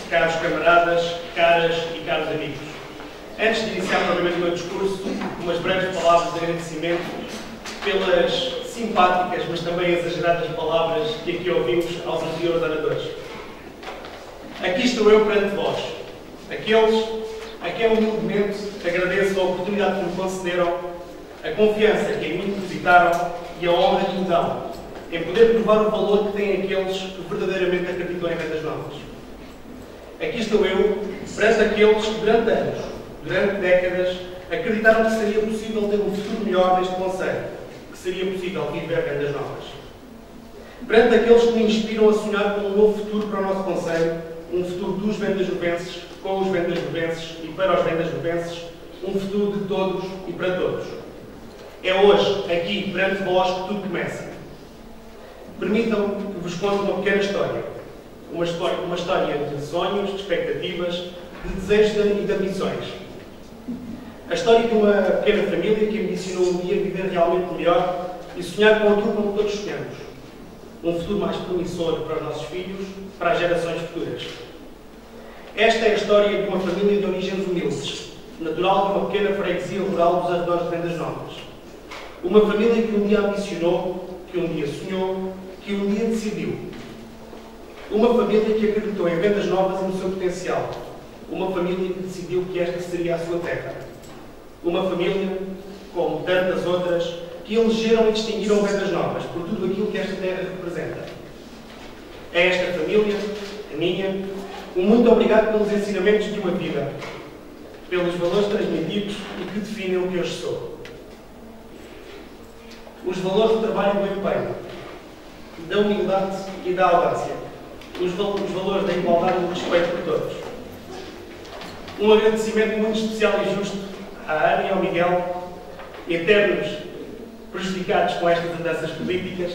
caros camaradas, caras e caros amigos. Antes de iniciar propriamente o meu discurso, umas breves palavras de agradecimento pelas simpáticas, mas também exageradas palavras que aqui ouvimos aos anteriores oradores. Aqui estou eu perante vós, aqueles a quem humildemente agradeço a oportunidade que me concederam, a confiança que em mim depositaram e a honra que me dão, em poder provar o valor que têm aqueles que verdadeiramente acreditam em vendas novas. Aqui estou eu, perante aqueles que durante anos, durante décadas, acreditaram que seria possível ter um futuro melhor neste concelho, que seria possível viver vendas novas. Perante aqueles que me inspiram a sonhar com um novo futuro para o nosso concelho, um futuro dos vendas-novenses, com os vendas-novenses e para os vendas-novenses, um futuro de todos e para todos. É hoje, aqui, perante vós, que tudo começa. Permitam que vos conte uma pequena história. Uma história de sonhos, de expectativas, de desejos e de ambições. A história de uma pequena família que ambicionou um dia viver realmente melhor e sonhar com aquilo como todos sonhamos. Um futuro mais promissor para os nossos filhos, para as gerações futuras. Esta é a história de uma família de origens humildes, natural de uma pequena freguesia rural dos arredores de Vendas Novas. Uma família que um dia ambicionou, que um dia sonhou, que um dia decidiu. Uma família que acreditou em Vendas Novas e no seu potencial. Uma família que decidiu que esta seria a sua terra. Uma família, como tantas outras, que elegeram e distinguiram Vendas Novas por tudo aquilo que esta terra representa. É esta família, a minha, um muito obrigado pelos ensinamentos de uma vida, pelos valores transmitidos e que definem o que hoje sou. Os valores do trabalho e do empenho, da humildade e da audácia, os valores da igualdade e do respeito por todos. Um agradecimento muito especial e justo à Ana e ao Miguel, eternos prejudicados com estas andanças políticas,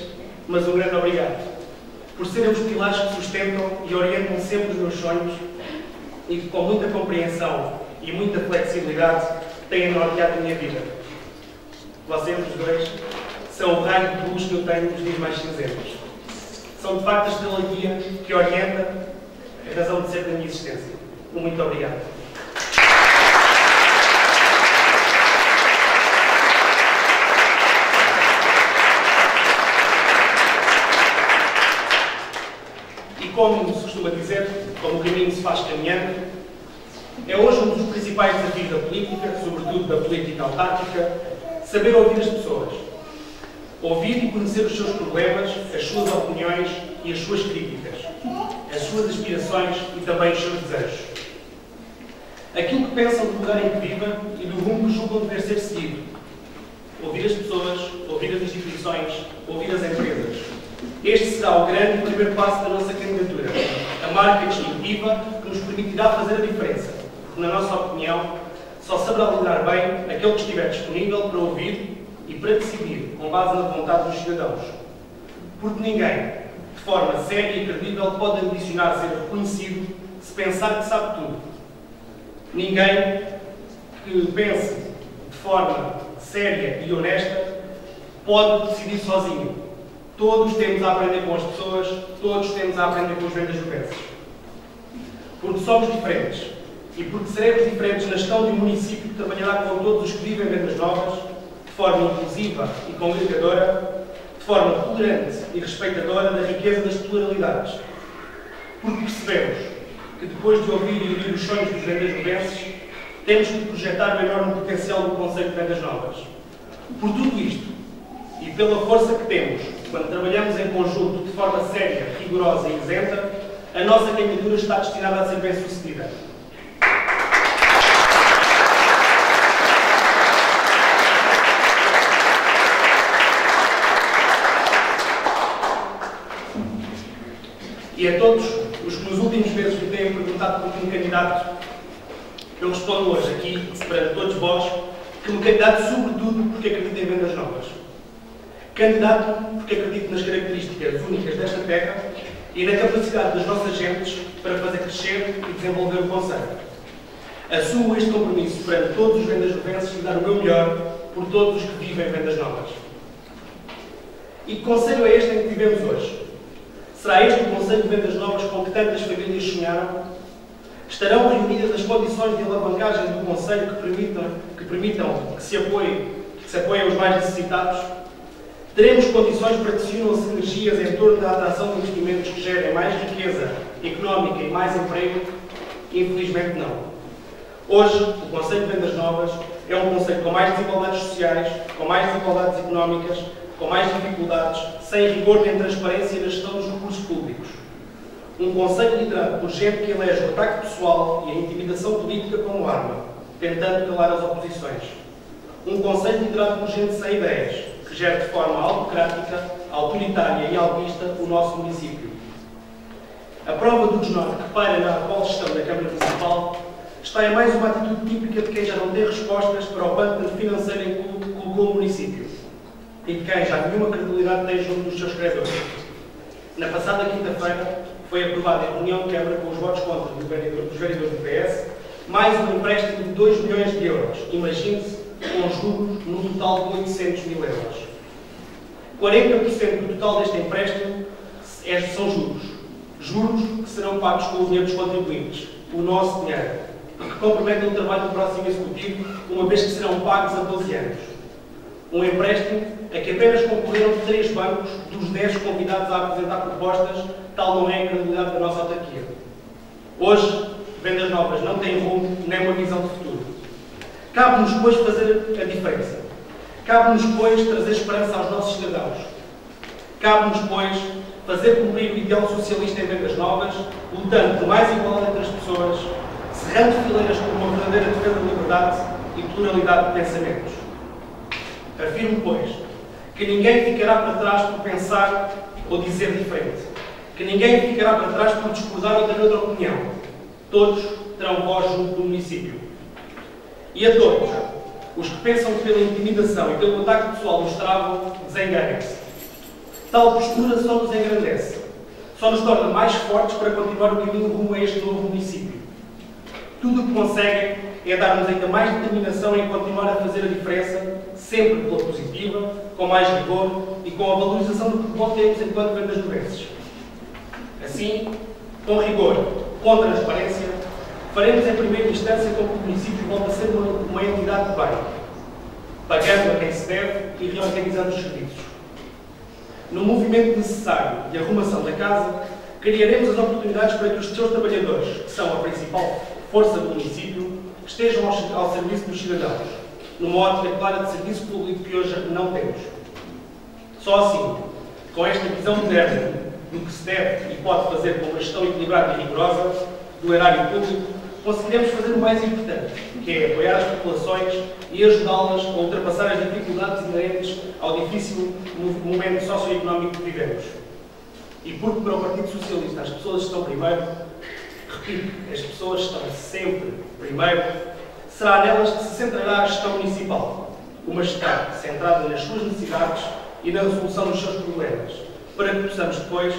mas um grande obrigado por serem os pilares que sustentam e orientam sempre os meus sonhos e que, com muita compreensão e muita flexibilidade, têm norteado a minha vida. Vocês, os dois, são o raio de luz que eu tenho nos dias mais cinzentos. São, de facto, a estrela guia que orienta a razão de ser da minha existência. Muito obrigado. E como se costuma dizer, como o caminho se faz caminhando, é hoje um dos principais desafios da política, sobretudo da política autárquica, saber ouvir as pessoas. Ouvir e conhecer os seus problemas, as suas opiniões e as suas críticas, as suas aspirações e também os seus desejos. Aquilo que pensam do lugar em que vivem e do rumo que julgam dever ser seguido. Ouvir as pessoas, ouvir as instituições, ouvir as empresas. Este será o grande primeiro passo da nossa candidatura, a marca distintiva que nos permitirá fazer a diferença, porque, na nossa opinião, só saberá liderar bem aquele que estiver disponível para ouvir e para decidir, com base na vontade dos cidadãos. Porque ninguém, de forma séria e credível, pode ambicionar ser reconhecido se pensar que sabe tudo. Ninguém que pense de forma séria e honesta pode decidir sozinho. Todos temos a aprender com as pessoas, todos temos a aprender com os vendas-novenses. Porque somos diferentes e porque seremos diferentes na gestão de um município que trabalhará com todos os que vivem Vendas Novas, de forma inclusiva e congregadora, de forma tolerante e respeitadora da riqueza das pluralidades. Porque percebemos que depois de ouvir e ouvir os sonhos dos vendas-novenses, temos que projetar o enorme potencial do conceito de Vendas Novas. Por tudo isto, e pela força que temos, quando trabalhamos em conjunto de forma séria, rigorosa e isenta, a nossa candidatura está destinada a ser bem-sucedida. E a todos os que nos últimos meses me têm perguntado por que me candidato, eu respondo hoje aqui, perante todos vós, que me candidato sobretudo porque acredito em Vendas Novas. Candidato porque acredito nas características únicas desta terra e na capacidade das nossas gentes para fazer crescer e desenvolver o concelho. Assumo este compromisso perante todos os vendas-novenses de dar o meu melhor por todos os que vivem Vendas Novas. E que concelho é este em que vivemos hoje? Será este o concelho de Vendas Novas com que tantas famílias sonharam? Estarão reunidas as condições de alavancagem do Conselho que permitam que se apoiem os mais necessitados? Teremos condições para que se unam sinergias em torno da atração de investimentos que gerem mais riqueza económica e mais emprego? Infelizmente não. Hoje, o Conselho de Vendas Novas é um concelho com mais desigualdades sociais, com mais desigualdades económicas, com mais dificuldades, sem rigor nem transparência na gestão dos recursos públicos. Um concelho liderado por gente que elege o ataque pessoal e a intimidação política como arma, tentando calar as oposições. Um concelho liderado por gente sem ideias, que gera de forma autocrática, autoritária e alpista o nosso município. A prova do desnorte que paira na atual gestão da Câmara Municipal está em mais uma atitude típica de quem já não tem respostas para o pântano financeiro em que colocou o município e de quem já nenhuma credibilidade tem junto dos seus credores. Na passada quinta-feira foi aprovada em reunião de Câmara com os votos contra dos vereadores do PS mais um empréstimo de 2 milhões de euros. Imagine-se, com juros no total de 800 mil euros. 40% do total deste empréstimo são juros. Juros que serão pagos com o dinheiro dos contribuintes, o nosso dinheiro, que comprometem o trabalho do próximo Executivo, uma vez que serão pagos a 12 anos. Um empréstimo a que apenas concorreram 3 bancos dos 10 convidados a apresentar propostas, tal não é a credibilidade da nossa autarquia. Hoje, Vendas Novas não tem rumo nem uma visão de futuro. Cabe-nos, pois, fazer a diferença. Cabe-nos, pois, trazer esperança aos nossos cidadãos. Cabe-nos, pois, fazer cumprir o ideal socialista em Vendas Novas, lutando por mais igualdade entre as pessoas, cerrando fileiras por uma verdadeira defesa de liberdade e pluralidade de pensamentos. Afirmo, pois, que ninguém ficará para trás por pensar ou dizer diferente. Que ninguém ficará para trás por discordar ou ter outra opinião. Todos terão voz junto do município. E a todos, os que pensam que pela intimidação e pelo ataque pessoal nos travam, desenganem-se. Tal postura só nos engrandece. Só nos torna mais fortes para continuar o caminho rumo a este novo município. Tudo o que conseguem é dar-nos ainda mais determinação em continuar a fazer a diferença, sempre pela positiva, com mais rigor e com a valorização do que temos enquanto vendas-novenses. Assim, com rigor, com transparência, faremos em primeira instância com que o município volte a ser uma entidade de bem, pagando a quem se deve e reorganizando os serviços. No movimento necessário de arrumação da casa, criaremos as oportunidades para que os seus trabalhadores, que são a principal força do município, estejam ao serviço dos cidadãos, numa ótica clara de serviço público que hoje não temos. Só assim, com esta visão moderna do que se deve e pode fazer com uma gestão equilibrada e rigorosa do erário público, conseguiremos fazer o mais importante, que é apoiar as populações e ajudá-las a ultrapassar as dificuldades inerentes ao difícil momento socioeconómico que vivemos. E porque para o Partido Socialista as pessoas estão primeiro, repito, as pessoas estão sempre primeiro, será nelas que se centrará a gestão municipal, uma gestão centrada nas suas necessidades e na resolução dos seus problemas, para que possamos depois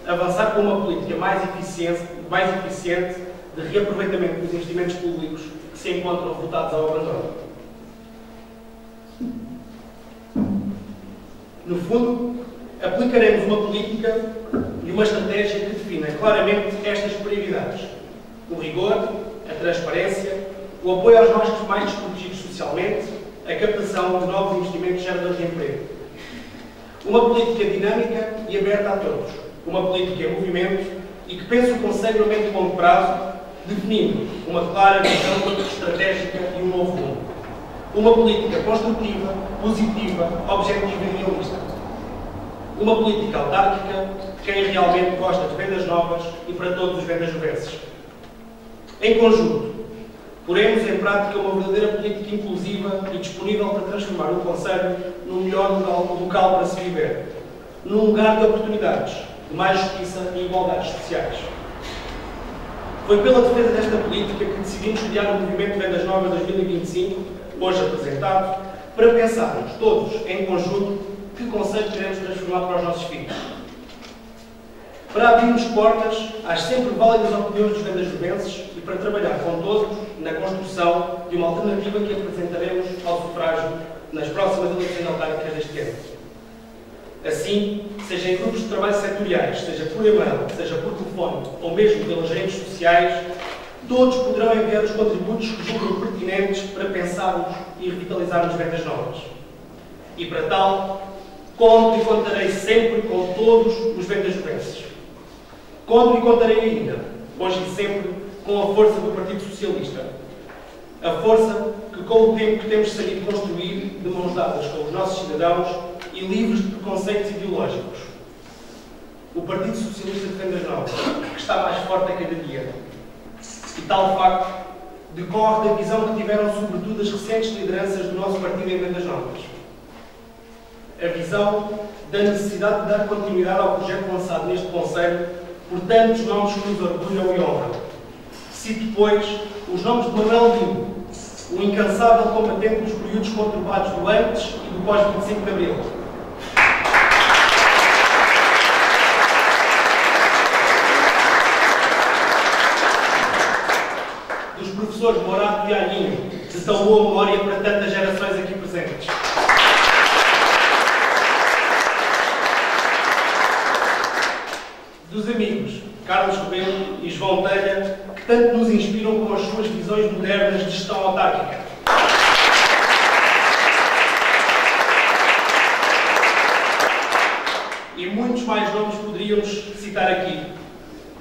avançar com uma política mais eficiente de reaproveitamento dos investimentos públicos que se encontram votados ao abandono. No fundo, aplicaremos uma política e uma estratégia que defina claramente estas prioridades: o rigor, a transparência, o apoio aos mais desprotegidos socialmente, a captação de novos investimentos geradores de emprego. Uma política dinâmica e aberta a todos. Uma política em movimento e que pense o Conselho a médio e longo prazo, definindo uma clara visão estratégica e um novo rumo. Uma política construtiva, positiva, objetiva e realista. Uma política autárquica de quem realmente gosta de vendas novas e para todos os vendas-novenses. Em conjunto, poremos em prática uma verdadeira política inclusiva e disponível para transformar o Conselho num melhor local para se viver, num lugar de oportunidades, de mais justiça e igualdades sociais. Foi pela defesa desta política que decidimos criar o Movimento Vendas Novas 2025, hoje apresentado, para pensarmos todos, em conjunto, que conceito queremos transformar para os nossos filhos. Para abrirmos portas às sempre válidas opiniões dos vendas-novenses e para trabalhar com todos na construção de uma alternativa que apresentaremos ao sufrágio nas próximas eleições autárquicas deste ano. Assim, seja em grupos de trabalho setoriais, seja por e-mail, seja por telefone ou mesmo pelas redes sociais, Todos poderão enviar os contributos que julgam pertinentes para pensarmos e revitalizarmos Vendas Novas. E para tal, conto e contarei sempre com todos os vendajoenses. Conto e contarei ainda, hoje e sempre, com a força do Partido Socialista. A força que, com o tempo, temos sabido construir de mãos dadas com os nossos cidadãos e livres de preconceitos ideológicos. O Partido Socialista de Vendas Novas, que está mais forte a cada dia. E tal facto decorre da visão que tiveram sobretudo as recentes lideranças do nosso partido em Vendas Novas. A visão da necessidade de dar continuidade ao projeto lançado neste Conselho por tantos nomes que nos orgulham e honram. Cito, pois, os nomes de Manuel Dino, o incansável combatente dos períodos conturbados do antes e do pós-25 de Abril. Dos professores Morato e Aninho, de tão boa memória para tantas gerações aqui presentes. Dos amigos Carlos Rebelo e João Telha, que tanto nos inspiram com as suas visões modernas de gestão autárquica. E muitos mais nomes poderíamos citar aqui,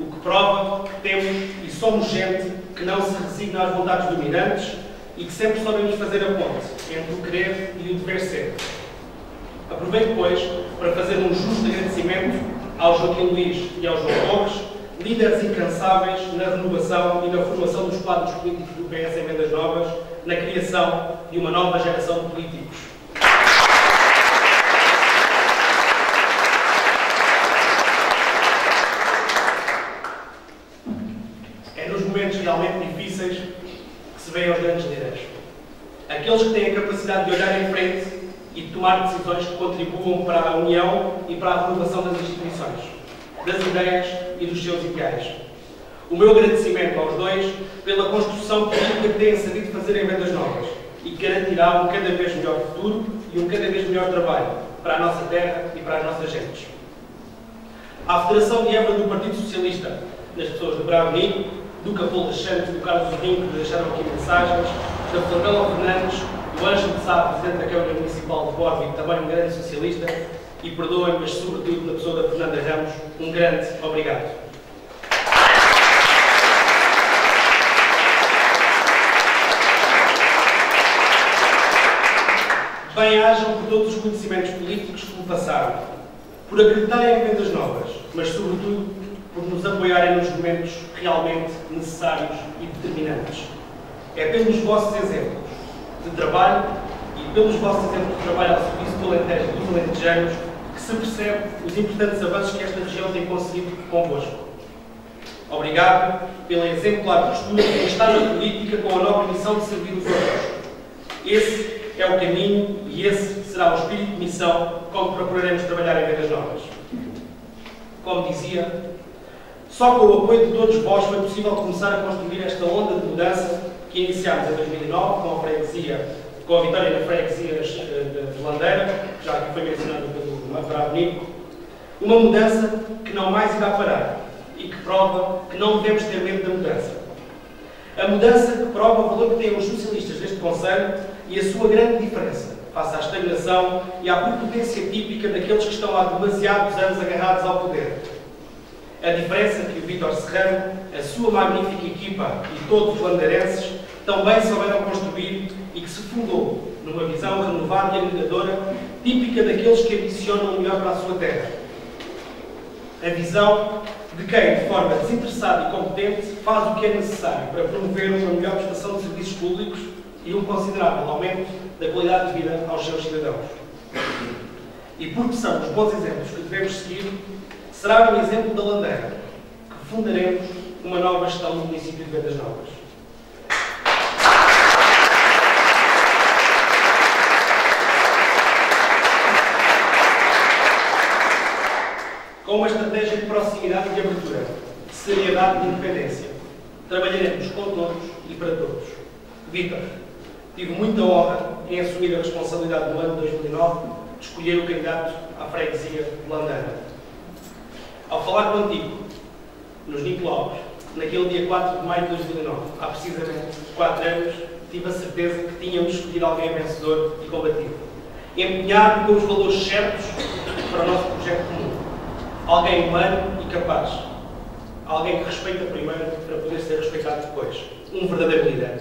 o que prova que temos e somos gente que não se resigna às vontades dominantes e que sempre sabemos fazer a ponte entre o querer e o dever ser. Aproveito, pois, para fazer um justo agradecimento ao Joaquim Luís e ao João Torres, líderes incansáveis na renovação e na formação dos quadros políticos do PS em Vendas Novas, na criação de uma nova geração de políticos. É nos momentos realmente difíceis que se veem os grandes líderes. Aqueles que têm a capacidade de olhar em frente e de tomar decisões que contribuam para a união e para a renovação das instituições, das ideias e dos seus ideais. O meu agradecimento aos dois pela construção política que têm sabido fazer em Vendas Novas e que garantirá um cada vez melhor futuro e um cada vez melhor trabalho para a nossa terra e para as nossas gentes. À Federação de Évora do Partido Socialista, nas pessoas do Bravo Nico, do Capolo das Santos, do Carlos Rinho, que nos deixaram aqui mensagens, da Flavela Fernandes, do Ângelo de Sá, Presidente da Câmara Municipal de Borba, também um grande socialista, e perdoem-me, mas sobretudo na pessoa da Fernanda Ramos, um grande obrigado. Bem-ajam por todos os conhecimentos políticos que me passaram, por acreditarem em Vendas Novas, mas sobretudo por nos apoiarem nos momentos realmente necessários e determinantes. É pelos vossos exemplos de trabalho e pelos vossos exemplos de trabalho ao serviço do Alentejo e dos alentejanos que se percebe os importantes avanços que esta região tem conseguido convosco. Obrigado pela exemplar postura em estar na política com a nobre missão de servir os outros. Esse é o caminho e esse será o espírito de missão como procuraremos trabalhar em Vendas Novas. Como dizia, só com o apoio de todos vós foi possível começar a construir esta onda de mudança que iniciámos em 2009 com a freguesia, com a vitória na freguesia de Landeira, que já aqui foi mencionada pelo Bravo Nico. Uma mudança que não mais irá parar e que prova que não devemos ter medo da mudança. A mudança que prova o valor que têm os socialistas deste Conselho e a sua grande diferença face à estagnação e à prepotência típica daqueles que estão há demasiados anos agarrados ao poder. A diferença que o Vítor Serrano, a sua magnífica equipa e todos os landeirenses também souberam construir e que se fundou numa visão renovada e agregadora, típica daqueles que ambicionam o melhor para a sua terra. A visão de quem, de forma desinteressada e competente, faz o que é necessário para promover uma melhor prestação de serviços públicos e um considerável aumento da qualidade de vida aos seus cidadãos. E porque são os bons exemplos que devemos seguir, será um exemplo da Landeira que fundaremos uma nova gestão no município de Vendas Novas. Com uma estratégia de proximidade e de abertura, de seriedade e de independência, trabalharemos com todos e para todos. Vítor, tive muita honra em assumir a responsabilidade no ano de 2009 de escolher o candidato à freguesia de Landeira. Ao falar contigo, nos Nicolauros, naquele dia 4 de maio de 2009, há precisamente 4 anos, tive a certeza que tínhamos escolhido alguém vencedor e combativo, empenhado com os valores certos para o nosso projeto comum. Alguém humano e capaz. Alguém que respeita primeiro para poder ser respeitado depois. Um verdadeiro líder.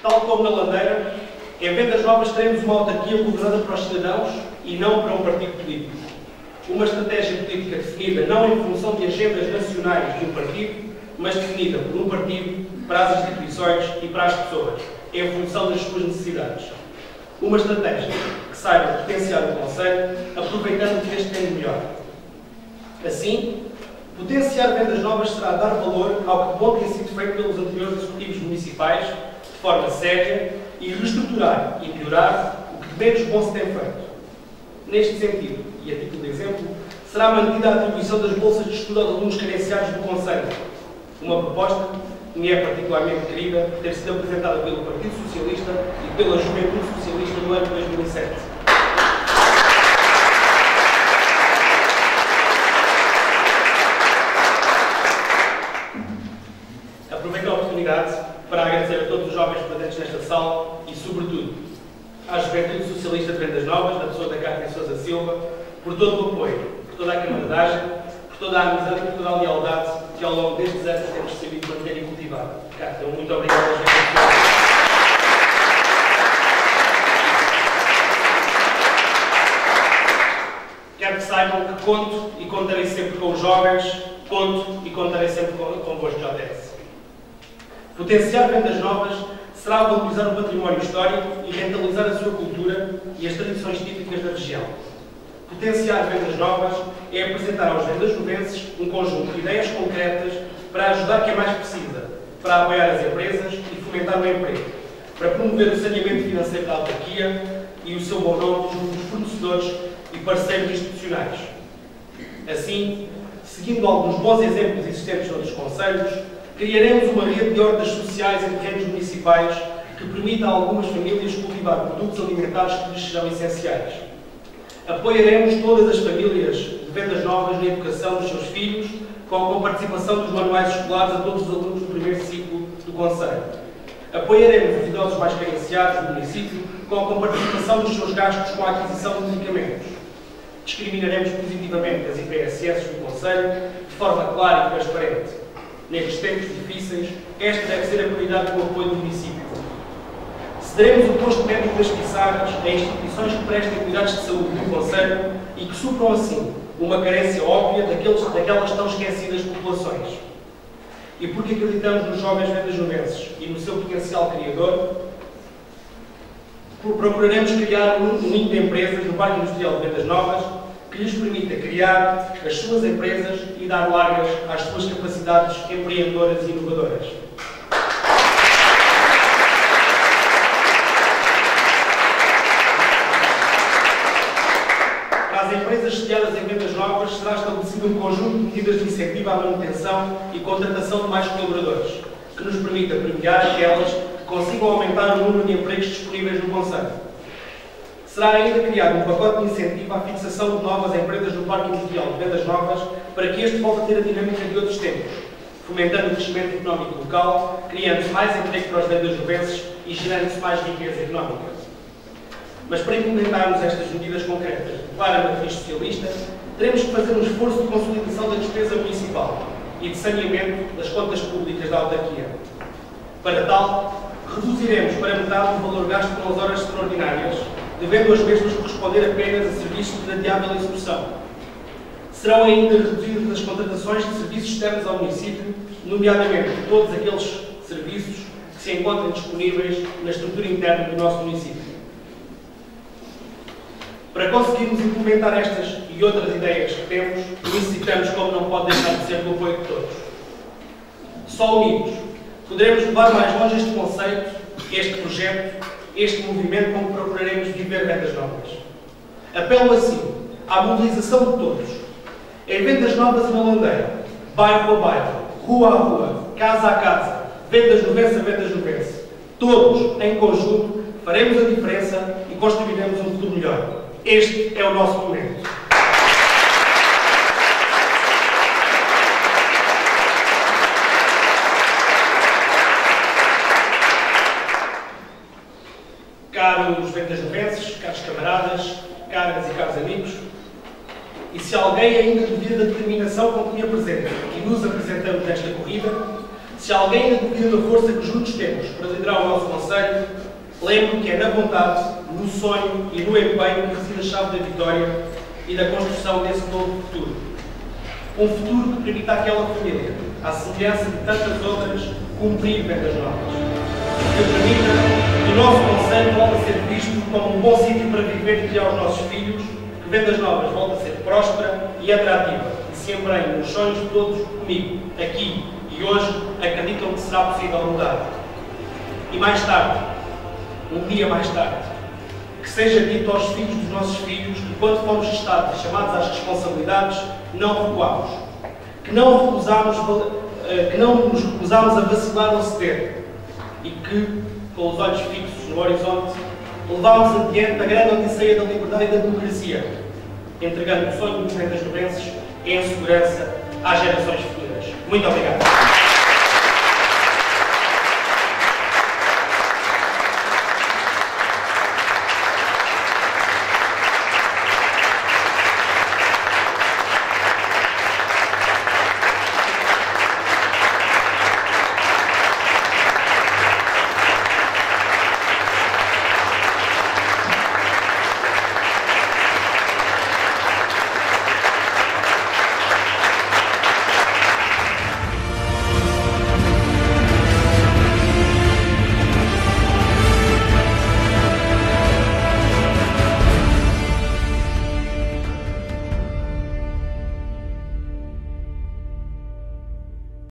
Tal como na Landeira, em Vendas Novas teremos uma autarquia governada para os cidadãos e não para um partido político. Uma estratégia política definida não em função de agendas nacionais de um partido, mas definida por um partido para as instituições e para as pessoas, em função das suas necessidades. Uma estratégia que saiba potenciar o concelho, aproveitando o que este tem de melhor. Assim, potenciar Vendas Novas será dar valor ao que bom tem sido feito pelos anteriores executivos municipais, de forma séria, e reestruturar e melhorar o que de menos bom se tem feito. Neste sentido, e a título de exemplo, será mantida a atribuição das bolsas de estudo aos alunos carenciados do Conselho, uma proposta que me é particularmente querida por ter sido apresentada pelo Partido Socialista e pela Juventude Socialista no ano de 2007. Aproveito a oportunidade para agradecer a todos os jovens presentes nesta sala e, sobretudo, à Juventude Socialista de Vendas Novas, na pessoa da Cátia Sousa Silva, por todo o apoio, por toda a camaradagem, por toda a amizade e por toda a lealdade que ao longo destes anos temos sabido manter e cultivar. Cátia, muito obrigado aos jovens. Quero que saibam que conto e contarei sempre com os jovens, conto e contarei sempre convosco, JS. Potenciar Vendas Novas será valorizar o património histórico e rentabilizar a sua cultura e as tradições típicas da região. Potenciar Vendas Novas é apresentar aos vendasnovenses um conjunto de ideias concretas para ajudar quem mais precisa, para apoiar as empresas e fomentar o emprego, para promover o saneamento financeiro da autarquia e o seu bom nome junto dos fornecedores e parceiros institucionais. Assim, seguindo alguns bons exemplos existentes noutros concelhos, criaremos uma rede de hortas sociais em terrenos municipais que permita a algumas famílias cultivar produtos alimentares que lhes serão essenciais. Apoiaremos todas as famílias de Vendas Novas na educação dos seus filhos, com a participação dos manuais escolares a todos os alunos do primeiro ciclo do concelho. Apoiaremos os idosos mais carenciados do município, com a participação dos seus gastos com a aquisição de medicamentos. Discriminaremos positivamente as IPSS do concelho de forma clara e transparente. Nestes tempos difíceis, esta deve ser a prioridade do apoio do município. Cederemos o posto médico das Pissarras a instituições que prestem cuidados de saúde no concelho e que supram assim uma carência óbvia daquelas tão esquecidas populações. E porque acreditamos nos jovens vendasnovenses e no seu potencial criador, procuraremos criar um ninho de empresas no Parque Industrial de Vendas Novas que lhes permita criar as suas empresas e dar largas às suas capacidades empreendedoras e inovadoras. Para as empresas sediadas em Vendas Novas será estabelecido um conjunto de medidas de incentivo à manutenção e contratação de mais colaboradores, que nos permita premiar aquelas que consigam aumentar o número de empregos disponíveis no concelho. Será ainda criado um pacote de incentivo à fixação de novas empresas no Parque Industrial de Vendas Novas para que este volte a ter a dinâmica de outros tempos, fomentando o crescimento económico local, criando-se mais emprego para os vendasnovenses e gerando-se mais riqueza económica. Mas para implementarmos estas medidas concretas de clara matriz socialista, teremos que fazer um esforço de consolidação da despesa municipal e de saneamento das contas públicas da autarquia. Para tal, reduziremos para metade o valor gasto com as horas extraordinárias, devendo as mesmas corresponder apenas a serviços de adiável execução. Serão ainda reduzidas as contratações de serviços externos ao município, nomeadamente todos aqueles serviços que se encontram disponíveis na estrutura interna do nosso município. Para conseguirmos implementar estas e outras ideias que temos, necessitamos, como não pode deixar de ser, do apoio de todos. Só unidos poderemos levar mais longe este conceito, este projeto, este movimento como procuraremos viver Vendas Novas. Apelo assim à mobilização de todos, em Vendas Novas e na Landeira, bairro a bairro, rua a rua, casa a casa, vendasnovense a vendasnovense. Todos, em conjunto, faremos a diferença e construiremos um futuro melhor. Este é o nosso momento. Caros vendas-novenses, caros camaradas, caras e caros amigos, e se alguém ainda duvida da determinação com que me apresento e nos apresentamos nesta corrida, se alguém ainda duvida da força que juntos temos para liderar o nosso Conselho, lembro que é na vontade, no sonho e no empenho que reside a chave da vitória e da construção desse novo futuro. Um futuro que permita àquela família, à semelhança de tantas outras, cumprir vendas novas. Que permita que o nosso Conselho volte a ser visto como um bom sítio para viver e criar os nossos filhos, que Vendas Novas volte a ser próspera e atrativa e se embrenhe nos sonhos de todos comigo, aqui e hoje, acreditam que será possível mudar. E mais tarde, um dia mais tarde, que seja dito aos filhos dos nossos filhos que quando fomos testados e chamados às responsabilidades, não recuámos, que não nos recusámos a vacilar ou ceder e que, com os olhos fixos no horizonte, levámos adiante a grande odisseia da liberdade e da democracia, entregando o sonho dos vendas-novenses em segurança às gerações futuras. Muito obrigado.